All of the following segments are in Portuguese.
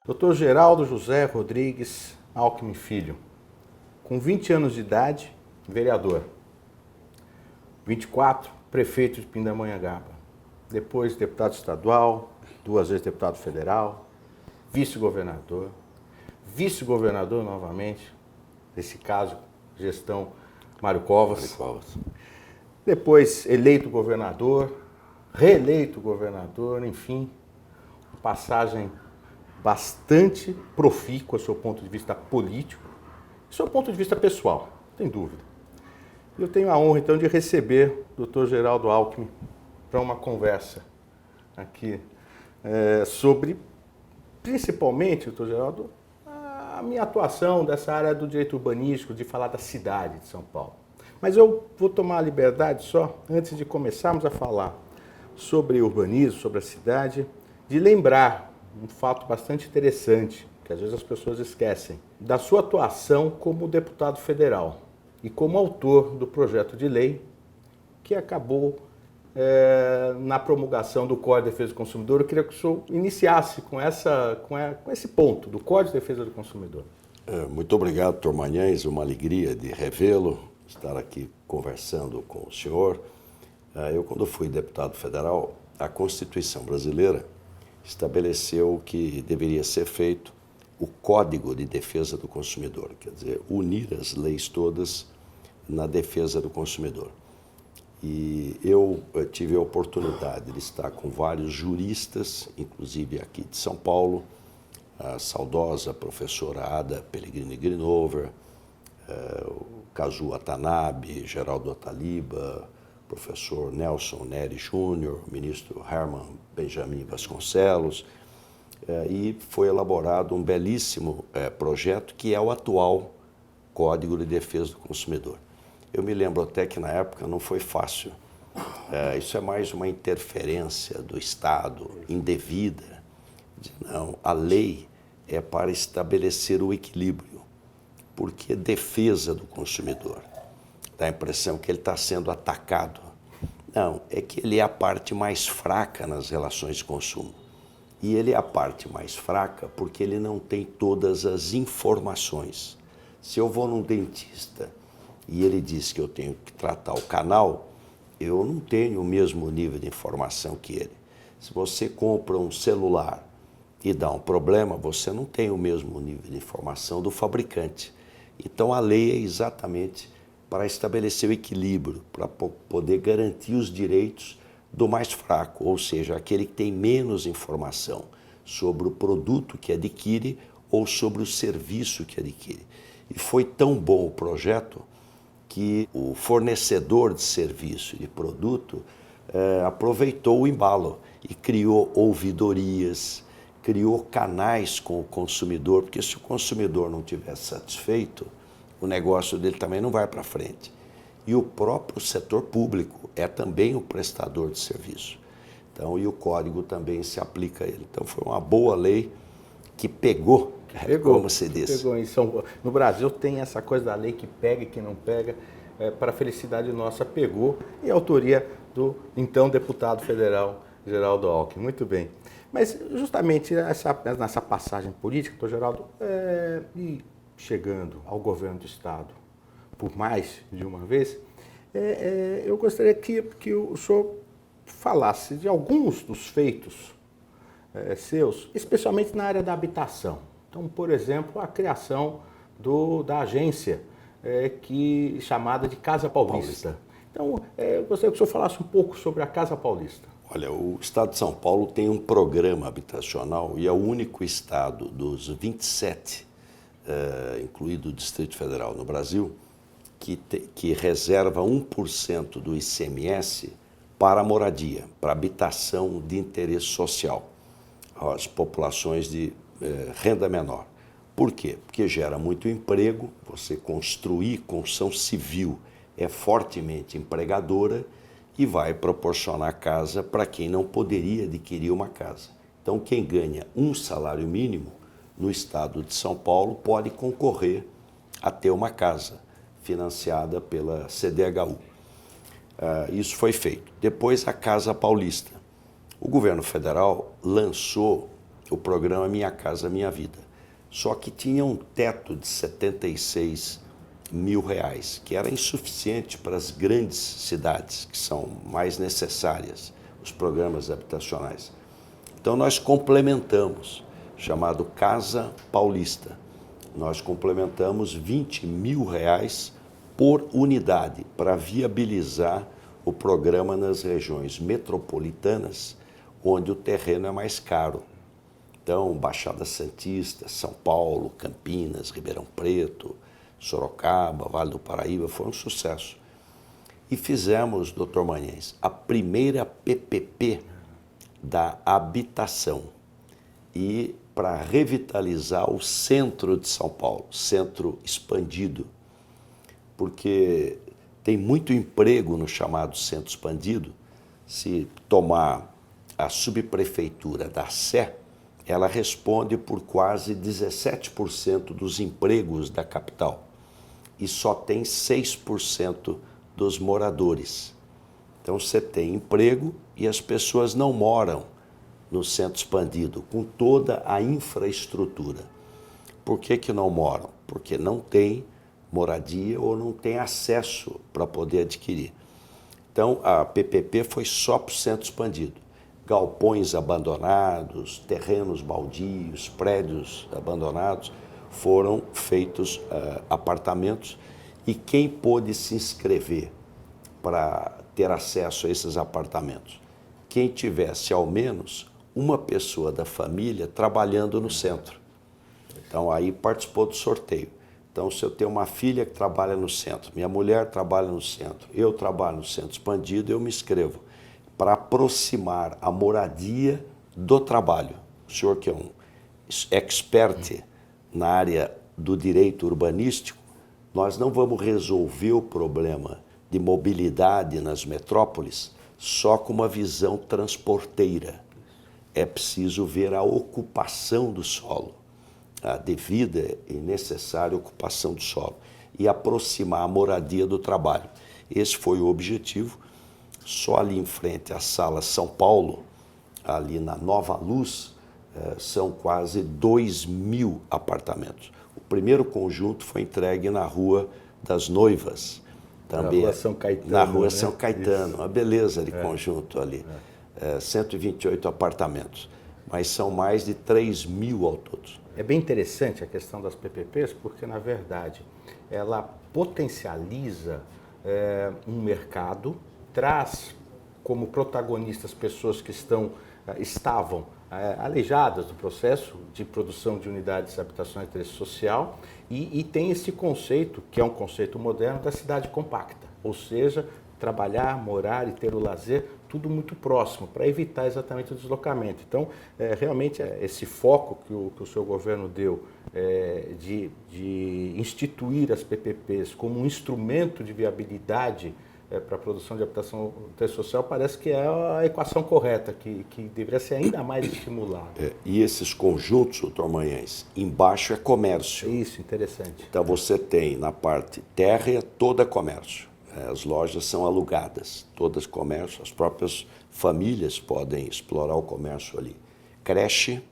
Dr. Geraldo José Rodrigues Alckmin Filho, com 20 anos de idade, vereador. 24, prefeito de Pindamonhangaba. Depois deputado estadual, 2 vezes deputado federal, vice-governador, vice-governador novamente, nesse caso, gestão Mário Covas. Depois eleito governador, reeleito governador, enfim, passagem bastante profícua do seu ponto de vista político e do seu ponto de vista pessoal, não tem dúvida. Eu tenho a honra, então, de receber o Dr. Geraldo Alckmin para uma conversa aqui sobre, principalmente, Dr. Geraldo, a minha atuação dessa área do direito urbanístico, de falar da cidade de São Paulo. Mas eu vou tomar a liberdade só, antes de começarmos a falar sobre urbanismo, sobre a cidade, de lembrar um fato bastante interessante, que às vezes as pessoas esquecem, da sua atuação como deputado federal e como autor do projeto de lei que acabou na promulgação do Código de Defesa do Consumidor. Eu queria que o senhor iniciasse com esse ponto do Código de Defesa do Consumidor. Muito obrigado, Dr. Magalhães, uma alegria de revê-lo, estar aqui conversando com o senhor. Eu, quando fui deputado federal, a Constituição brasileira estabeleceu que deveria ser feito o Código de Defesa do Consumidor, quer dizer, unir as leis todas na defesa do consumidor. E eu tive a oportunidade de estar com vários juristas, inclusive aqui de São Paulo, a saudosa professora Ada Pellegrini Grinover, o Kazuo Watanabe, Geraldo Ataliba, professor Nelson Neri Júnior, ministro Herman Benjamin Vasconcelos, e foi elaborado um belíssimo projeto que é o atual Código de Defesa do Consumidor. Eu me lembro até que na época não foi fácil. Isso é mais uma interferência do Estado indevida. Não, a lei é para estabelecer o equilíbrio, porque defesa do consumidor. Dá a impressão que ele está sendo atacado. Não, é que ele é a parte mais fraca nas relações de consumo. E ele é a parte mais fraca porque ele não tem todas as informações. Se eu vou num dentista e ele diz que eu tenho que tratar o canal, eu não tenho o mesmo nível de informação que ele. Se você compra um celular e dá um problema, você não tem o mesmo nível de informação do fabricante. Então a lei é exatamente para estabelecer o equilíbrio, para poder garantir os direitos do mais fraco, ou seja, aquele que tem menos informação sobre o produto que adquire ou sobre o serviço que adquire. E foi tão bom o projeto que o fornecedor de serviço e de produto aproveitou o embalo e criou ouvidorias, criou canais com o consumidor, porque se o consumidor não estiver satisfeito, o negócio dele também não vai para frente. E o próprio setor público é também o prestador de serviço. Então, e o código também se aplica a ele. Então, foi uma boa lei que pegou como se diz. Pegou em São Paulo. No Brasil tem essa coisa da lei que pega e que não pega. Para a felicidade nossa, pegou. E a autoria do então deputado federal Geraldo Alckmin. Muito bem. Mas justamente nessa passagem política, doutor Geraldo, e chegando ao governo do Estado por mais de uma vez, eu gostaria que o senhor falasse de alguns dos feitos seus, especialmente na área da habitação. Então, por exemplo, a criação da agência chamada de Casa Paulista. Então, eu gostaria que o senhor falasse um pouco sobre a Casa Paulista. Olha, o Estado de São Paulo tem um programa habitacional e é o único estado dos 27 incluído o Distrito Federal no Brasil, que reserva 1% do ICMS para a moradia, para habitação de interesse social, as populações de renda menor. Por quê? Porque gera muito emprego, você construir construção civil é fortemente empregadora e vai proporcionar casa para quem não poderia adquirir uma casa. Então, quem ganha um salário mínimo no estado de São Paulo pode concorrer a ter uma casa financiada pela CDHU. Isso foi feito. Depois, a Casa Paulista. O governo federal lançou o programa Minha Casa Minha Vida. Só que tinha um teto de R$ 76 mil, que era insuficiente para as grandes cidades, que são mais necessárias, os programas habitacionais. Então nós complementamos, chamado Casa Paulista. Nós complementamos R$ 20 mil por unidade para viabilizar o programa nas regiões metropolitanas, onde o terreno é mais caro. Então, Baixada Santista, São Paulo, Campinas, Ribeirão Preto, Sorocaba, Vale do Paraíba, foi um sucesso. E fizemos, doutor Manhães, a primeira PPP da habitação e para revitalizar o centro de São Paulo, centro expandido, porque tem muito emprego no chamado centro expandido. Se tomar a subprefeitura da Sé, ela responde por quase 17% dos empregos da capital e só tem 6% dos moradores. Então você tem emprego e as pessoas não moram no centro expandido com toda a infraestrutura. Por que não moram? Porque não tem moradia ou não tem acesso para poder adquirir. Então a PPP foi só para o centro expandido. Galpões abandonados, terrenos baldios, prédios abandonados, foram feitos apartamentos e quem pôde se inscrever para ter acesso a esses apartamentos? Quem tivesse ao menos uma pessoa da família trabalhando no centro. Então aí participou do sorteio. Então se eu tenho uma filha que trabalha no centro, minha mulher trabalha no centro, eu trabalho no centro expandido, eu me inscrevo para aproximar a moradia do trabalho. O senhor que é um expert na área do direito urbanístico, nós não vamos resolver o problema de mobilidade nas metrópoles só com uma visão transporteira. É preciso ver a ocupação do solo, a devida e necessária ocupação do solo e aproximar a moradia do trabalho. Esse foi o objetivo. Só ali em frente à Sala São Paulo, ali na Nova Luz, são quase 2.000 apartamentos. O primeiro conjunto foi entregue na Rua das Noivas, também na Rua São Caetano. Na Rua né? São Caetano, uma beleza de É. conjunto ali. 128 apartamentos, mas são mais de 3.000 ao todo. É bem interessante a questão das PPPs, porque, na verdade, ela potencializa um mercado, traz como protagonistas pessoas que estavam aleijadas do processo de produção de unidades habitacionais de interesse social e tem esse conceito, que é um conceito moderno, da cidade compacta, ou seja, trabalhar, morar e ter o lazer, tudo muito próximo, para evitar exatamente o deslocamento. Então, realmente, esse foco que o seu governo deu de instituir as PPPs como um instrumento de viabilidade para a produção de habitação social, parece que é a equação correta, que deveria ser ainda mais estimulada. E esses conjuntos, doutor Manhães, embaixo é comércio. Isso, interessante. Então você tem na parte térrea toda comércio. As lojas são alugadas, todas comércio, as próprias famílias podem explorar o comércio ali. Creche,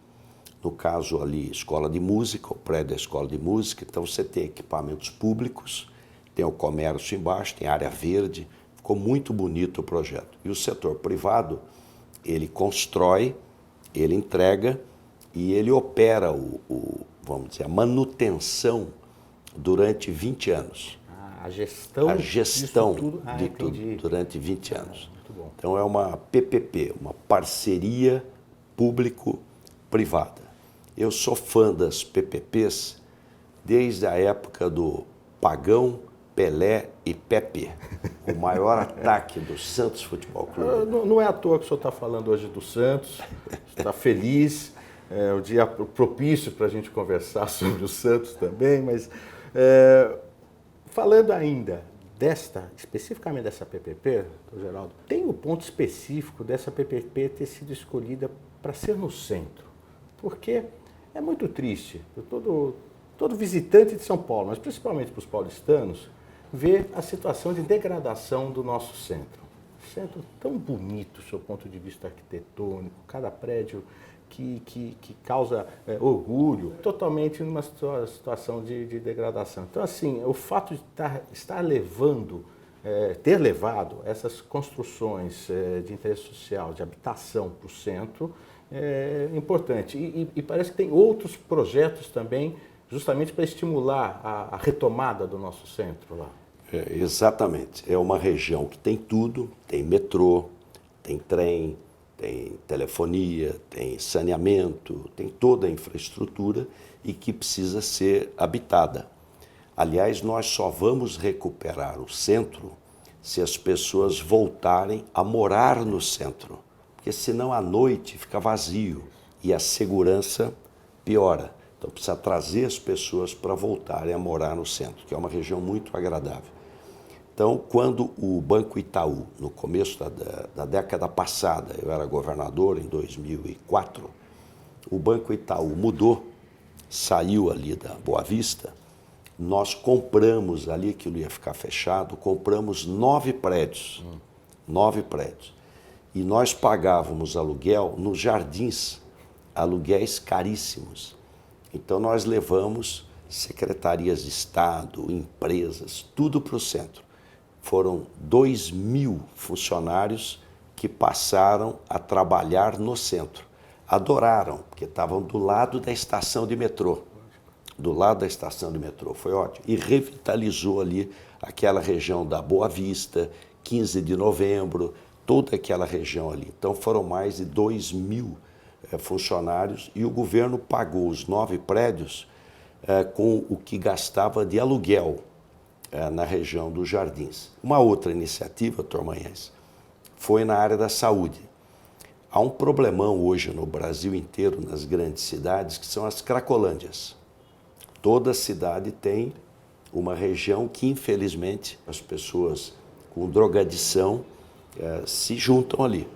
no caso ali, escola de música, o prédio da escola de música, então você tem equipamentos públicos, tem o comércio embaixo, tem área verde, ficou muito bonito o projeto. E o setor privado, ele constrói, ele entrega e ele opera vamos dizer, a manutenção durante 20 anos. A gestão de tudo durante 20 anos. Muito bom. Então é uma PPP, uma parceria público-privada. Eu sou fã das PPPs desde a época do Pagão, Pelé e Pepe, o maior ataque do Santos Futebol Clube. Não é à toa que o senhor está falando hoje do Santos, está feliz, é um dia propício para a gente conversar sobre o Santos também, mas falando ainda especificamente dessa PPP, doutor Geraldo, tem um ponto específico dessa PPP ter sido escolhida para ser no centro, porque é muito triste, todo visitante de São Paulo, mas principalmente para os paulistanos, ver a situação de degradação do nosso centro. centro tão bonito do seu ponto de vista arquitetônico, cada prédio que causa orgulho, totalmente numa situação de degradação. Então, assim, o fato de estar levando, ter levado essas construções de interesse social, de habitação para o centro, é importante. E parece que tem outros projetos também, justamente para estimular a retomada do nosso centro lá. Exatamente. É uma região que tem tudo, tem metrô, tem trem, tem telefonia, tem saneamento, tem toda a infraestrutura e que precisa ser habitada. Aliás, nós só vamos recuperar o centro se as pessoas voltarem a morar no centro, porque senão à noite fica vazio e a segurança piora. Então precisa trazer as pessoas para voltarem a morar no centro, que é uma região muito agradável. Então, quando o Banco Itaú, no começo da década passada, eu era governador em 2004, o Banco Itaú mudou, saiu ali da Boa Vista, nós compramos ali, aquilo ia ficar fechado, compramos 9 prédios, 9 prédios. E nós pagávamos aluguel nos jardins, aluguéis caríssimos. Então nós levamos secretarias de Estado, empresas, tudo para o centro. Foram 2.000 funcionários que passaram a trabalhar no centro. Adoraram, porque estavam do lado da estação de metrô. Do lado da estação de metrô, foi ótimo. E revitalizou ali aquela região da Boa Vista, 15 de novembro, toda aquela região ali. Então foram mais de 2.000 funcionários e o governo pagou os 9 prédios com o que gastava de aluguel na região dos Jardins. Uma outra iniciativa, Tormanhães, foi na área da saúde. Há um problemão hoje no Brasil inteiro, nas grandes cidades, que são as cracolândias. Toda cidade tem uma região que, infelizmente, as pessoas com drogadição se juntam ali.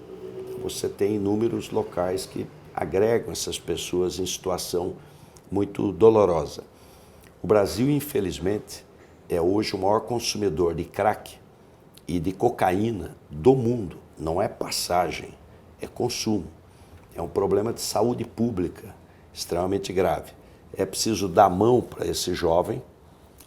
Você tem inúmeros locais que agregam essas pessoas em situação muito dolorosa. O Brasil, infelizmente, é hoje o maior consumidor de crack e de cocaína do mundo. Não é passagem, é consumo. É um problema de saúde pública extremamente grave. É preciso dar mão para esse jovem.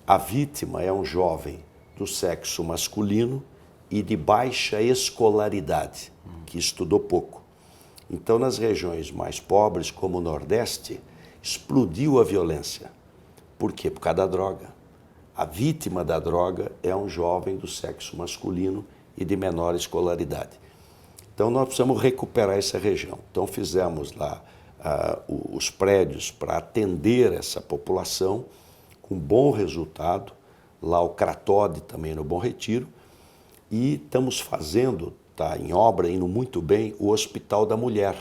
A vítima é um jovem do sexo masculino e de baixa escolaridade, que estudou pouco. Então, nas regiões mais pobres, como o Nordeste, explodiu a violência. Por quê? Por causa da droga. A vítima da droga é um jovem do sexo masculino e de menor escolaridade. Então, nós precisamos recuperar essa região. Então, fizemos lá os prédios para atender essa população com bom resultado. Lá o Cratode também no Bom Retiro. E estamos fazendo, está em obra, indo muito bem, o Hospital da Mulher.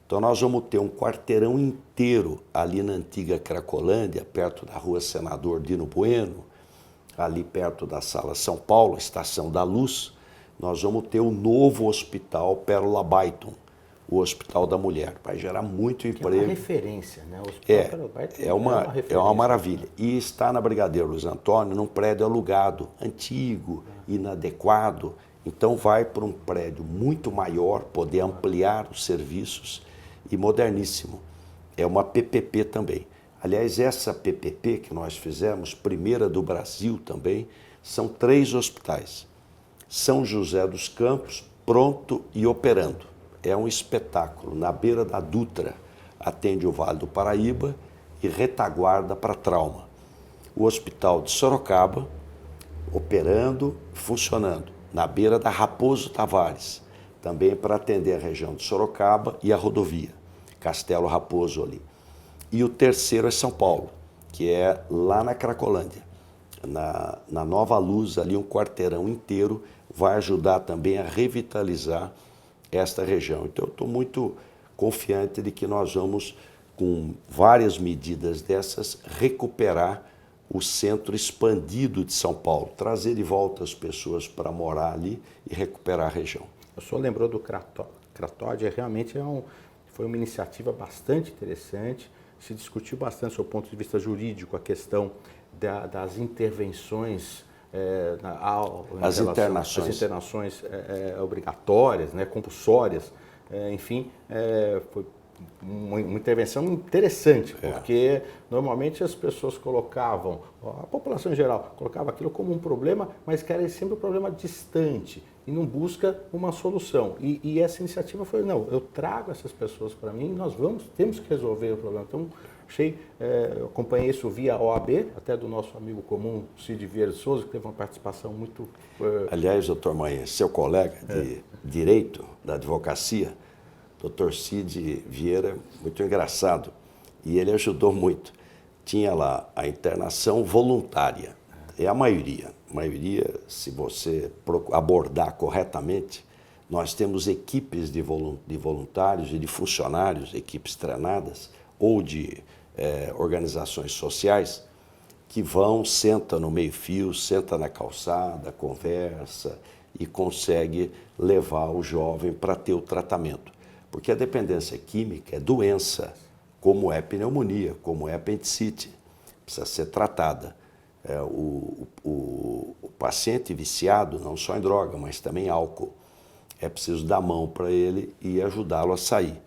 Então nós vamos ter um quarteirão inteiro ali na antiga Cracolândia, perto da Rua Senador Dino Bueno, ali perto da Sala São Paulo, Estação da Luz. Nós vamos ter o novo Hospital Pérola Baiton, o Hospital da Mulher. Vai gerar muito emprego. É uma referência, né? O Hospital Pérola Baiton é uma maravilha. E está na Brigadeiro Luiz Antônio, num prédio alugado, antigo, inadequado. Então vai para um prédio muito maior, poder ampliar os serviços e moderníssimo. É uma PPP também. Aliás, essa PPP que nós fizemos, primeira do Brasil também, são 3 hospitais. São José dos Campos, pronto e operando. É um espetáculo. Na beira da Dutra, atende o Vale do Paraíba e retaguarda para trauma. O Hospital de Sorocaba, operando, funcionando. Na beira da Raposo Tavares, também para atender a região de Sorocaba e a rodovia, Castelo Raposo ali. E o terceiro é São Paulo, que é lá na Cracolândia. Na Nova Luz, ali um quarteirão inteiro, vai ajudar também a revitalizar esta região. Então eu estou muito confiante de que nós vamos, com várias medidas dessas, recuperar o centro expandido de São Paulo, trazer de volta as pessoas para morar ali e recuperar a região. O senhor lembrou do Cratode, realmente foi uma iniciativa bastante interessante, se discutiu bastante do seu ponto de vista jurídico a questão das intervenções As internações. As internações obrigatórias, né, compulsórias, enfim, foi uma intervenção interessante, porque normalmente as pessoas colocavam, a população em geral, colocava aquilo como um problema, mas que era sempre um problema distante e não busca uma solução. E essa iniciativa foi, não, eu trago essas pessoas para mim, temos que resolver o problema. Então, eu acompanhei isso via OAB, até do nosso amigo comum, Cid Vieira de Souza, que teve uma participação muito... Aliás, doutor Manhã, seu colega de Direito, da Advocacia, doutor Cid Vieira, muito engraçado, e ele ajudou muito. Tinha lá a internação voluntária, é a maioria, se você abordar corretamente, nós temos equipes de voluntários e de funcionários, equipes treinadas, ou de organizações sociais, que senta no meio-fio, senta na calçada, conversa e consegue levar o jovem para ter o tratamento. Porque a dependência química é doença, como é pneumonia, como é apendicite, precisa ser tratada. O paciente viciado, não só em droga, mas também em álcool, é preciso dar mão para ele e ajudá-lo a sair.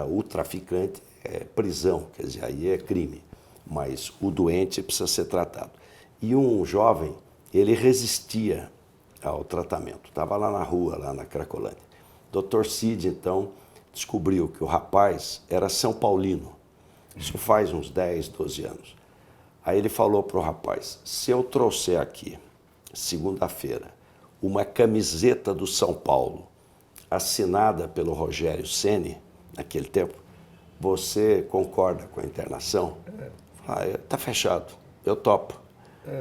O traficante é prisão, quer dizer, aí é crime, mas o doente precisa ser tratado. E um jovem, ele resistia ao tratamento, estava lá na rua, lá na Cracolândia. Dr. Cid, então, descobriu que o rapaz era São Paulino, isso faz uns 10, 12 anos. Aí ele falou para o rapaz, se eu trouxer aqui, segunda-feira, uma camiseta do São Paulo, assinada pelo Rogério Ceni, naquele tempo, você concorda com a internação? Tá fechado, eu topo.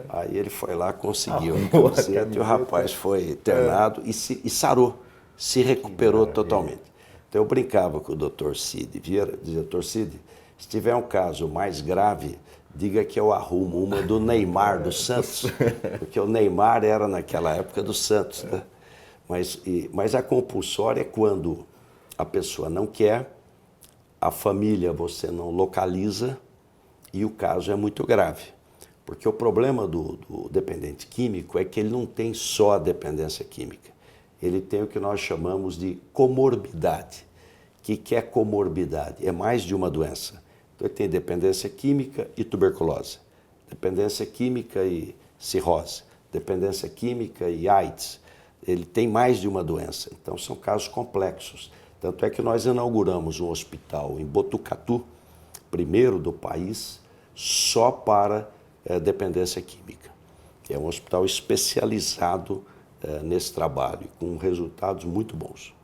Aí ele foi lá, conseguiu a camiseta, e o rapaz foi internado e sarou, se recuperou totalmente. Então eu brincava com o doutor Cid Vieira, dizia, doutor Cid, se tiver um caso mais grave, diga que eu arrumo uma do Neymar do Santos, porque o Neymar era naquela época do Santos, né? Mas a compulsória é quando a pessoa não quer, a família você não localiza e o caso é muito grave. Porque o problema do dependente químico é que ele não tem só a dependência química, ele tem o que nós chamamos de comorbidade. O que é comorbidade? É mais de uma doença. Então ele tem dependência química e tuberculose, dependência química e cirrose, dependência química e AIDS. Ele tem mais de uma doença, então são casos complexos. Tanto é que nós inauguramos um hospital em Botucatu, primeiro do país, só para dependência química. É um hospital especializado nesse trabalho, com resultados muito bons.